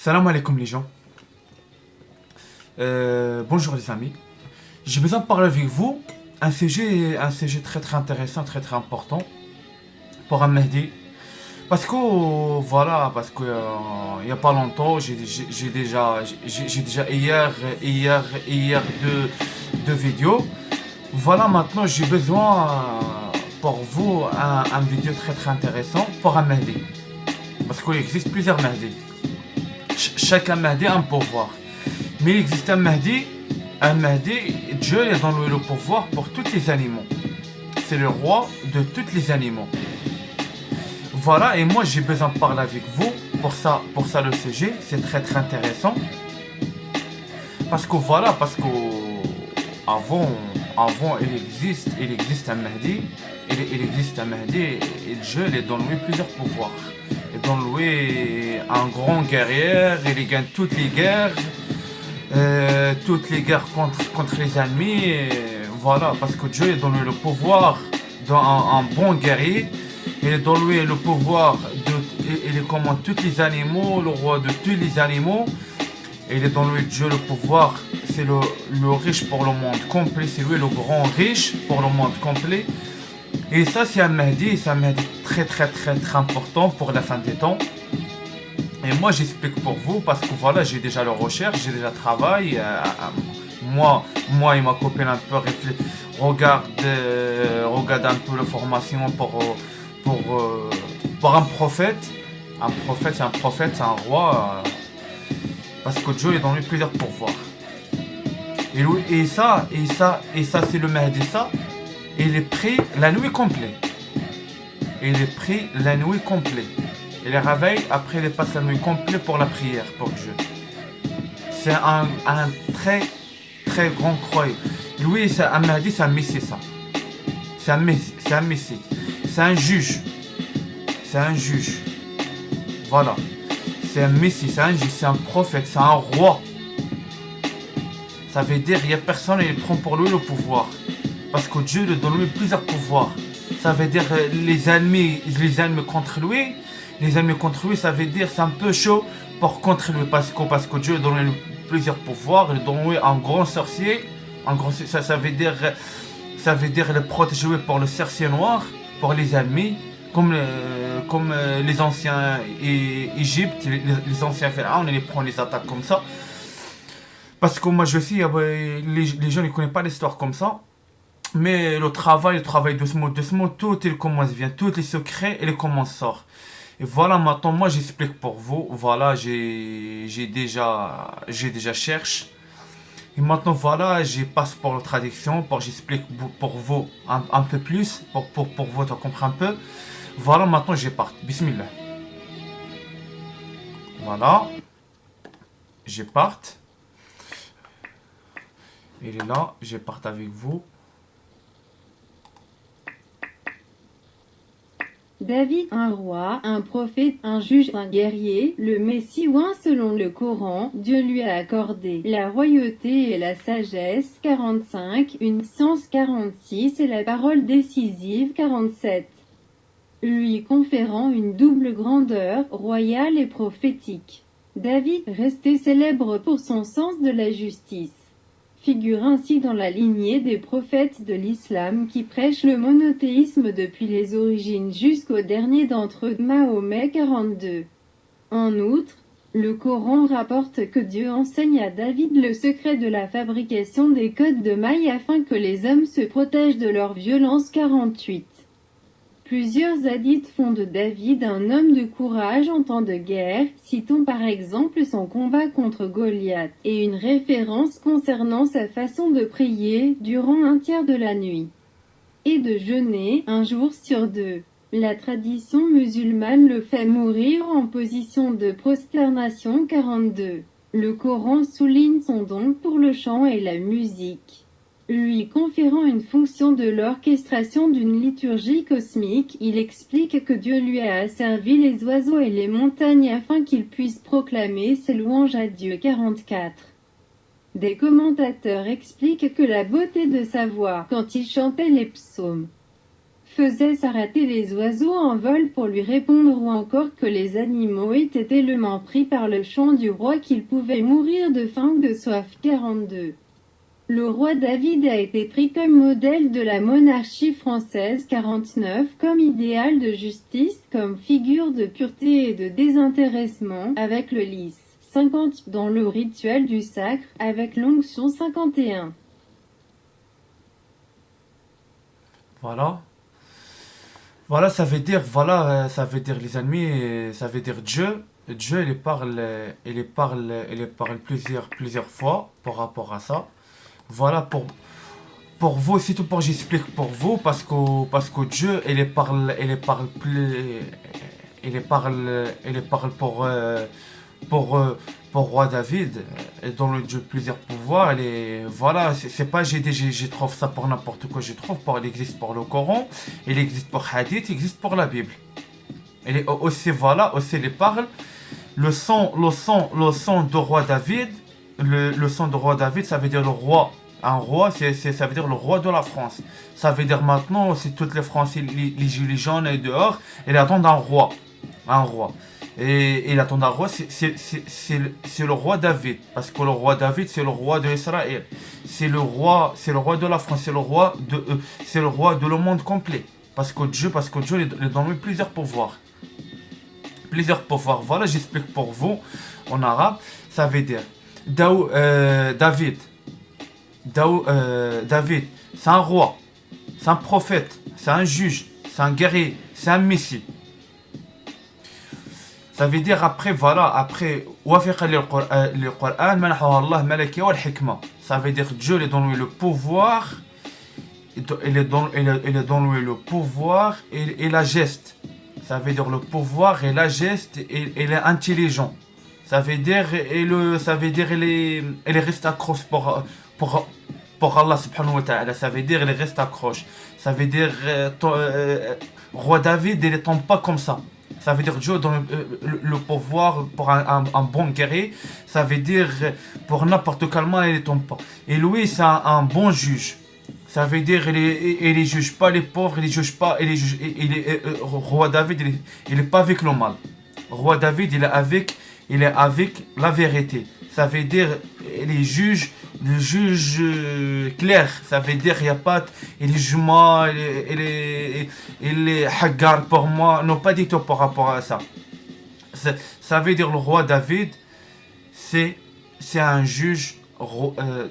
Salam alaikum les gens. Bonjour les amis. J'ai besoin de parler avec vous un sujet très très intéressant, très très important pour un Mehdi. Parce que il n'y a pas longtemps, j'ai déjà hier deux vidéos. Voilà, maintenant j'ai besoin pour vous un vidéo très très intéressant pour un Mehdi. Parce qu'il existe plusieurs Mehdi. Chacun Mahdi a un pouvoir. Mais il existe un Mahdi, Dieu est dans le pouvoir pour tous les animaux. C'est le roi de tous les animaux. Voilà, et moi j'ai besoin de parler avec vous. Pour ça le sujet, c'est très très intéressant. Parce que avant il existe un Mahdi. Il existe un Mahdi et Dieu est dans lui plusieurs pouvoirs. Et dans lui un grand guerrier, il gagne toutes les guerres contre les ennemis. Et voilà, parce que Dieu est dans lui le pouvoir d'un un bon guerrier. Il est dans lui le pouvoir il commande tous les animaux, le roi de tous les animaux. Et il est dans lui Dieu le pouvoir, c'est le riche pour le monde complet, c'est lui le grand riche pour le monde complet. Et ça c'est un Mahdi très très très très important pour la fin des temps. Et moi j'explique pour vous parce que voilà j'ai déjà la recherche, j'ai déjà travail. Moi et ma copine un peu regarde un peu la formation pour un prophète. Un prophète c'est un prophète, c'est un roi. Parce que Dieu est dans lui plusieurs pouvoirs. Et ça c'est le Mahdi ça. Et il est pris la nuit complète. Et les réveille après il passe la nuit complète pour la prière pour Dieu. C'est un très très grand croyant. Lui, c'est un Mahdi, c'est un messie ça. C'est un messie. C'est un juge. C'est un juge. Voilà. C'est un messie, c'est un juge, c'est un prophète, c'est un roi. Ça veut dire il n'y a personne et il prend pour lui le pouvoir. Parce que Dieu lui donne lui plusieurs pouvoirs. Ça veut dire les ennemis contre lui. Les ennemis contre lui, ça veut dire c'est un peu chaud pour contre lui. Parce que Dieu lui donne lui plusieurs pouvoirs. Il donne lui un grand sorcier. Ça veut dire le protéger pour le sorcier noir, pour les ennemis. Comme les anciens Égypte, les anciens Pharaons, ils prennent les attaques comme ça. Parce que moi je sais, les gens ne connaissent pas l'histoire comme ça. Mais le travail doucement, tout il commence bien, tous les secrets, il commence sort. Et voilà, maintenant, moi j'explique pour vous. Voilà, j'ai déjà cherché. Et maintenant, voilà, je passe pour la traduction, j'explique pour vous un peu plus, pour vous de comprendre un peu. Voilà, maintenant, je parte. Bismillah. Voilà, je parte. Il est là, je parte avec vous. David, un roi, un prophète, un juge, un guerrier, le Messie oint selon le Coran, Dieu lui a accordé la royauté et la sagesse, 45, une science 46 et la parole décisive 47. Lui conférant une double grandeur, royale et prophétique. David restait célèbre pour son sens de la justice. Figure ainsi dans la lignée des prophètes de l'islam qui prêchent le monothéisme depuis les origines jusqu'au dernier d'entre eux, Mahomet 42. En outre, le Coran rapporte que Dieu enseigne à David le secret de la fabrication des codes de mailles afin que les hommes se protègent de leur violence 48. Plusieurs hadiths font de David un homme de courage en temps de guerre, citons par exemple son combat contre Goliath, et une référence concernant sa façon de prier durant un tiers de la nuit, et de jeûner un jour sur deux. La tradition musulmane le fait mourir en position de prosternation 42. Le Coran souligne son don pour le chant et la musique, lui conférant une fonction de l'orchestration d'une liturgie cosmique. Il explique que Dieu lui a asservi les oiseaux et les montagnes afin qu'il puisse proclamer ses louanges à Dieu 44. Des commentateurs expliquent que la beauté de sa voix quand il chantait les psaumes faisait s'arrêter les oiseaux en vol pour lui répondre, ou encore que les animaux étaient tellement pris par le chant du roi qu'ils pouvaient mourir de faim ou de soif. 42. Le roi David a été pris comme modèle de la monarchie française. 49. Comme idéal de justice, comme figure de pureté et de désintéressement, avec le lys. 50. Dans le rituel du sacre, avec l'onction. 51. Voilà. Voilà, ça veut dire les amis, ça veut dire Dieu. Dieu, il parle plusieurs fois par rapport à ça. Voilà, pour vous, c'est tout pour j'explique pour vous, parce que Dieu, il parle pour roi David, et dans le Dieu plusieurs pouvoirs. Voilà, c'est pas je trouve ça pour n'importe quoi, il existe pour le Coran, il existe pour Hadith, il existe pour la Bible. Et aussi, voilà, aussi il parle, le son de roi David, le son de roi David, ça veut dire le roi. Un roi, ça veut dire le roi de la France. Ça veut dire maintenant, si toutes les Français, les gilets jaunes et dehors, ils attendent un roi. Un roi. Et il attend un roi, c'est le roi David. Parce que le roi David, c'est le roi d'Israël. C'est le roi de la France. C'est le roi de le monde complet. Parce que Dieu il donne plusieurs pouvoirs. Plusieurs pouvoirs. Voilà, j'explique pour vous en arabe. Ça veut dire David. David, c'est un roi, c'est un prophète, c'est un juge, c'est un guerrier, c'est un messie. Ça veut dire après, le Coran, ça veut dire Dieu lui donne le pouvoir, il donne le pouvoir et la geste. Ça veut dire le pouvoir et la geste, et il est intelligent. Ça veut dire, il reste accroche pour Allah subhanahu wa ta'ala. Ça veut dire, il reste accroche. Ça veut dire, roi David, il ne tombe pas comme ça. Ça veut dire, Dieu donne le pouvoir pour un bon guerrier. Ça veut dire, pour n'importe quel mal, il ne tombe pas. Et lui, c'est un bon juge. Ça veut dire, il ne juge pas les pauvres, il ne juge pas, roi David, il n'est pas avec le mal. Roi David, il est avec la vérité. Ça veut dire, les juges clair. Ça veut dire, il n'y a pas, il est jumeau, il est hagar pour moi. Non, pas du tout par rapport à ça. Ça veut dire, le roi David, c'est un juge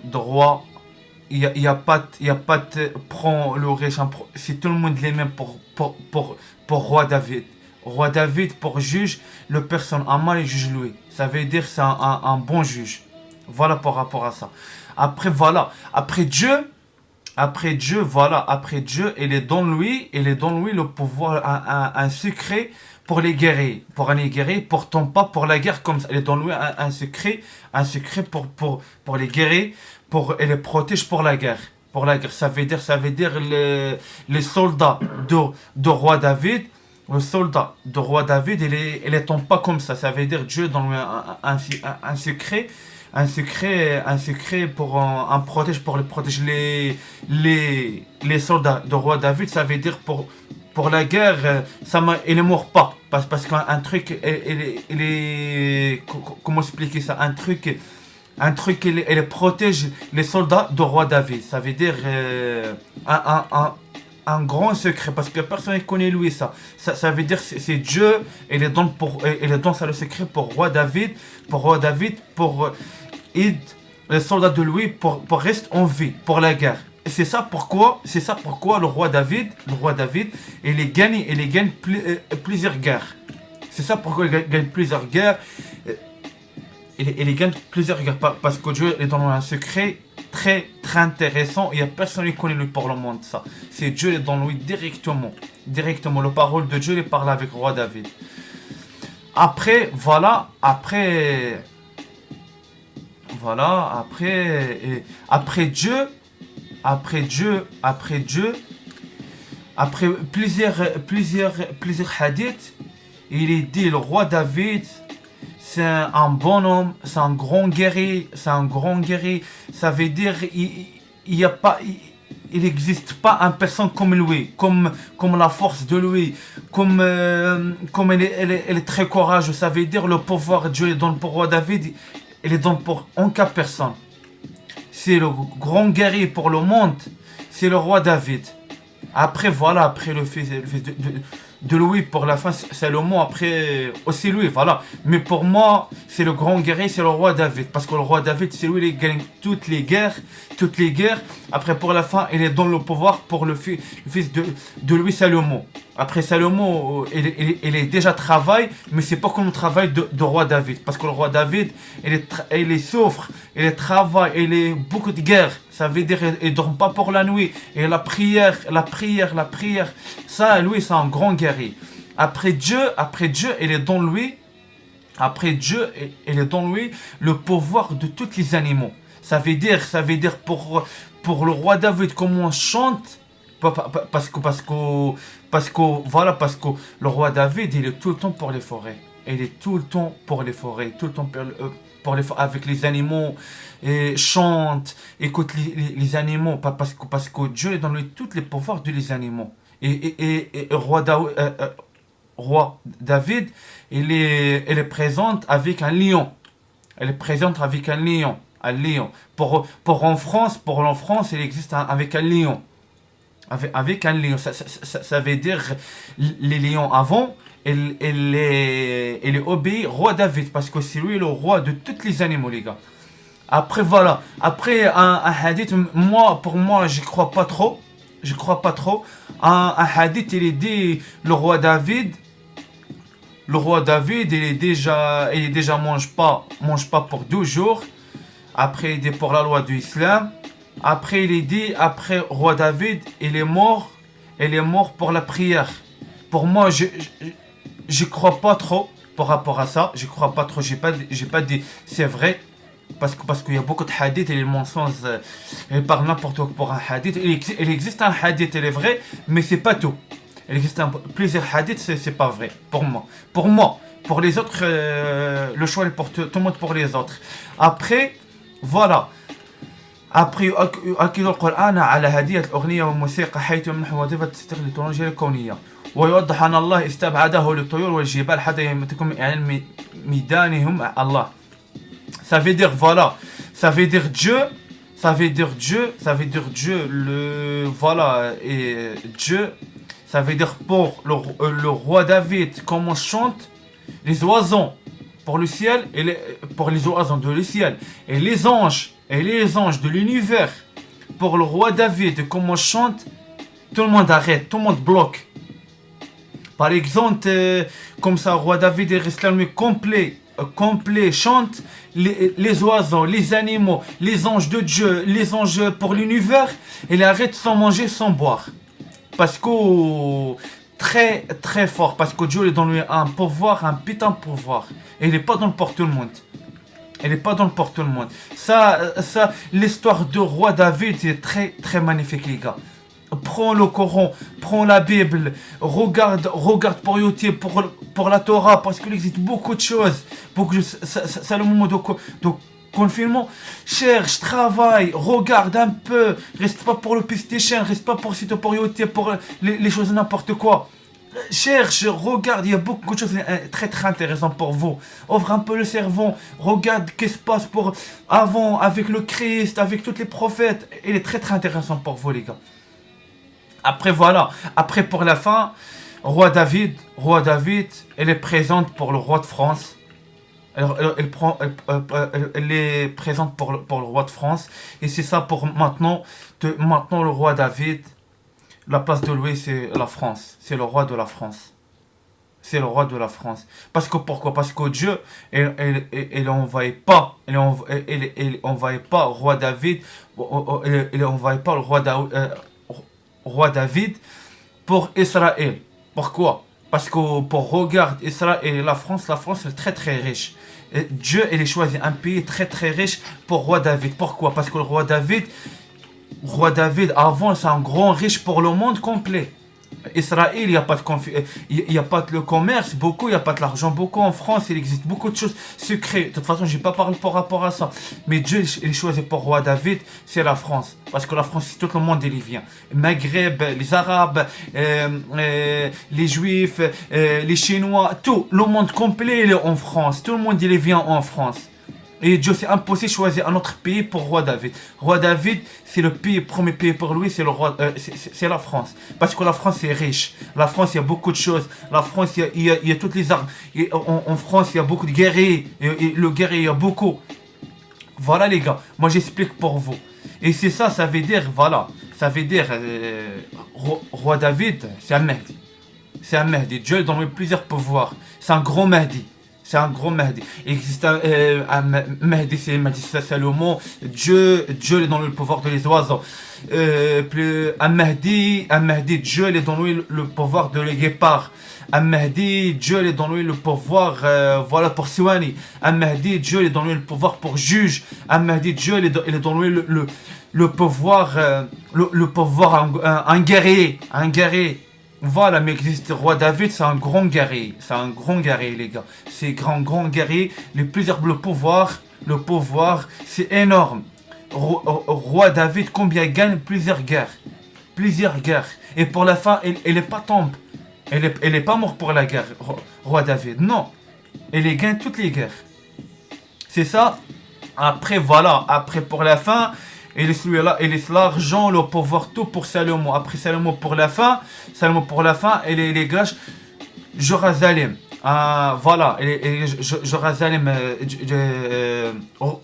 droit. Il y a pas de prend le riche. C'est tout le monde les mêmes pour roi David. Roi David, pour juge, le personne a mal et juge lui. Ça veut dire c'est un bon juge. Voilà par rapport à ça. Après, voilà. Après Dieu, il est dans lui le pouvoir, un secret pour les guerriers. Pour les guerriers, pourtant pas pour la guerre comme ça. Il est dans lui un secret pour les guerriers, et les protège pour la guerre. Pour la guerre, ça veut dire les soldats de roi David. Le soldat de roi David, il ne tombe pas comme ça. Ça veut dire Dieu donne un secret pour un protège, pour protéger les soldats de roi David. Ça veut dire pour la guerre, il ne meurt pas. Parce qu'un truc, il est, comment expliquer ça? Un truc, il protège les soldats de roi David. Ça veut dire un grand secret, parce que personne ne connaît lui ça. Ça veut dire c'est Dieu, et il donne ça le secret pour roi David, pour aider les soldats de lui pour rester en vie pour la guerre. Et c'est ça pourquoi le roi David, il gagne plusieurs guerres. C'est ça pourquoi il gagne plusieurs guerres. Il gagne plusieurs guerres parce que Dieu est dans un secret très très intéressant. Il n'y a personne qui connaît lui pour le monde ça. C'est Dieu est dans lui directement. La parole de Dieu, il parle avec le roi David. Après Dieu, après plusieurs hadiths, il est dit le roi David, c'est un bon homme, c'est un grand guerrier. Ça veut dire il y a pas il n'existe pas une personne comme lui, comme la force de lui, comme elle est très courageuse. Ça veut dire le pouvoir, Dieu est donne pour roi David, il est donne pour aucun personne. C'est le grand guerrier pour le monde, c'est le roi David. Après, voilà, après le fils de Louis, pour la fin, c'est le mot, après aussi lui, voilà. Mais pour moi, c'est le grand guerrier, c'est le roi David. Parce que le roi David, c'est lui qui gagne toutes les guerres. Après, pour la fin, il est dans le pouvoir pour le fils de Louis Salomon. Après, Salomon, il est déjà travail, mais c'est pas comme le travail de roi David. Parce que le roi David, il souffre, il travaille, il est beaucoup de guerres. Ça veut dire qu'il ne dort pas pour la nuit. Et la prière. Ça, lui, c'est un grand guerrier. Après Dieu, il est dans lui. Après Dieu, il est dans lui le pouvoir de tous les animaux. Ça veut dire pour le roi David, comment on chante. Parce que le roi David, il est tout le temps pour les forêts. Il est tout le temps pour les forêts, tout le temps pour les forêts, avec les animaux, et chante, écoute les animaux, parce que Dieu est dans lui tous les pouvoirs de les animaux. Et roi David, elle est présente avec un lion. Elle est présente avec un lion. Un lion. Pour en France, il existe avec un lion. Avec un lion, ça veut dire les lions avant, il est obéi roi David, parce que c'est lui le roi de tous les animaux, les gars. Après, voilà. Après, un hadith, pour moi, j'y crois pas trop. Un hadith, il est dit, le roi David, il est déjà mange pas pour 12 jours. Après, il est pour la loi de l'islam. Après, il est dit, après roi David, il est mort pour la prière. Pour moi, je crois pas trop par rapport à ça. Je crois pas trop. J'ai pas dit c'est vrai, parce qu'il y a beaucoup de hadiths et les mensonges, ils parlent n'importe quoi pour un hadith. Il existe un hadith, il est vrai, mais c'est pas tout. Il existe plusieurs hadiths, c'est pas vrai pour moi. Pour les autres, le choix est pour tout le monde, pour les autres. Après, voilà. après يؤكد القرآن على هدية الأغنية والموسيقى، حيث يمنح وظيفة تستغل التكنولوجيا الكونية، ويوضح أن الله استبعده للطيور والجبال حتى يمتكم إعلان ميدانهم الله. Ça veut dire voilà, ça veut dire Dieu, voilà, et Dieu, ça veut dire pour le roi David, comment on chante les oiseaux pour le ciel, pour les oiseaux de le ciel, et les anges de l'univers, pour le roi David, comment on chante, tout le monde arrête, tout le monde bloque. Par exemple, comme ça, le roi David est resté complet, chante les oiseaux, les animaux, les anges de Dieu, les anges pour l'univers, et il arrête sans manger, sans boire. Parce que très très fort, parce que Dieu est dans lui un pouvoir, un putain de pouvoir. Et il n'est pas dans le pour tout le monde. Ça, l'histoire du roi David est très très magnifique, les gars. Prends le Coran, prends la Bible, regarde pour YouTube, pour la Torah, parce qu'il existe beaucoup de choses. C'est le moment de confinement. Cherche, travaille, regarde un peu. Reste pas pour le PlayStation, reste pas pour site pour YouTube, pour les choses n'importe quoi. Cherche, regarde, il y a beaucoup de choses très très intéressantes pour vous. Ouvre un peu le cerveau, regarde ce qui se passe avant, avec le Christ, avec tous les prophètes. Il est très très intéressant pour vous, les gars. Après voilà, après pour la fin, roi David, elle est présente pour le roi de France. Elle est présente pour le roi de France. Et c'est ça pour maintenant le roi David, la place de lui, c'est la France. C'est le roi de la France. Parce que pourquoi? Parce que Dieu, il envoyait pas roi David, il envoyait pas le roi David pour Israël. Pourquoi? Parce que pour regarder Israël et la France est très très riche. Et Dieu, il a choisi un pays très très riche pour roi David. Pourquoi? Parce que le roi David avant, c'est un grand riche pour le monde complet. Israël, il n'y a pas de il y a pas de le commerce, beaucoup, il n'y a pas de l'argent, beaucoup en France, il existe beaucoup de choses secrètes. De toute façon, je n'ai pas parlé par rapport à ça. Mais Dieu, il choisit pour roi David, c'est la France. Parce que la France, c'est tout le monde, il y vient. Maghreb, les Arabes, les Juifs, les Chinois, tout, le monde complet, il est en France. Tout le monde, il y vient en France. Et Dieu s'est imposé de choisir un autre pays pour roi David. Roi David, c'est le premier pays pour lui, c'est le roi, c'est la France. Parce que la France est riche. La France, il y a beaucoup de choses. La France, il y a toutes les armes. En France, il y a beaucoup de guerriers. Et le guerrier, il y a beaucoup. Voilà les gars, moi j'explique pour vous. Et c'est ça, ça veut dire, voilà. Ça veut dire, roi David, c'est un Mahdi. C'est un Mahdi. Dieu donne plusieurs pouvoirs. C'est un gros Mahdi. C'est un gros Mahdi. Il existe un Mahdi, c'est Mahdi Salomon. Dieu est dans le pouvoir de les oiseaux. Un Mahdi, Dieu est dans lui le pouvoir de les guépards. Un Mahdi, Dieu est dans lui le pouvoir, voilà, pour Siwani. Un Mahdi, Dieu est dans lui le pouvoir pour juge. Un Mahdi, Dieu est dans lui le pouvoir, un guerrier. Un guerrier. Voilà, mais existe roi David, c'est un grand guerrier. C'est un grand guerrier, les gars. C'est grand guerrier. Le pouvoir, c'est énorme. Roi David, combien gagne plusieurs guerres. Plusieurs guerres. Et pour la fin, il n'est pas tombé. Elle est pas morte pour la guerre, roi David. Non. Elle gagne toutes les guerres. C'est ça. Après, voilà. Après, pour la fin, il laisse l'argent, le pouvoir, tout pour Salomon. Après Salomon pour la fin, il est gâche Jérusalem. Voilà, Jérusalem,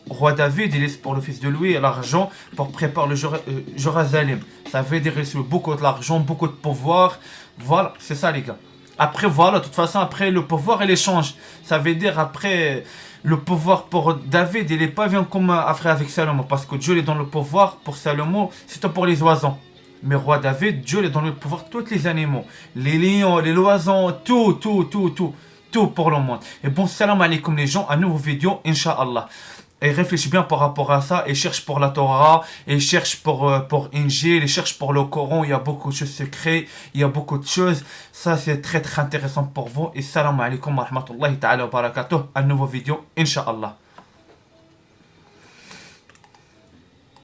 roi David, il laisse pour le fils de Louis l'argent pour préparer le Jérusalem. Ça veut dire qu'il a beaucoup d'argent, beaucoup de pouvoir. Voilà, c'est ça les gars. Après, voilà, de toute façon, après le pouvoir, il échange. Ça veut dire après... Le pouvoir pour David, il n'est pas bien comme après avec Salomon. Parce que Dieu est dans le pouvoir pour Salomon, c'est pour les oiseaux. Mais roi David, Dieu est dans le pouvoir de tous les animaux. Les lions, les oiseaux, tout pour le monde. Et bon, salam alaikum les gens, à nouveau vidéo, Inch'Allah. Et réfléchis bien par rapport à ça, et cherche pour la Torah, et cherche pour Injil, et cherche pour le Coran, il y a beaucoup de choses secrètes, il y a beaucoup de choses. Ça, c'est très intéressant pour vous. Et salam alaikum wa rahmatullahi ta'ala wa barakatuh. À nouveau vidéo, Inch'Allah.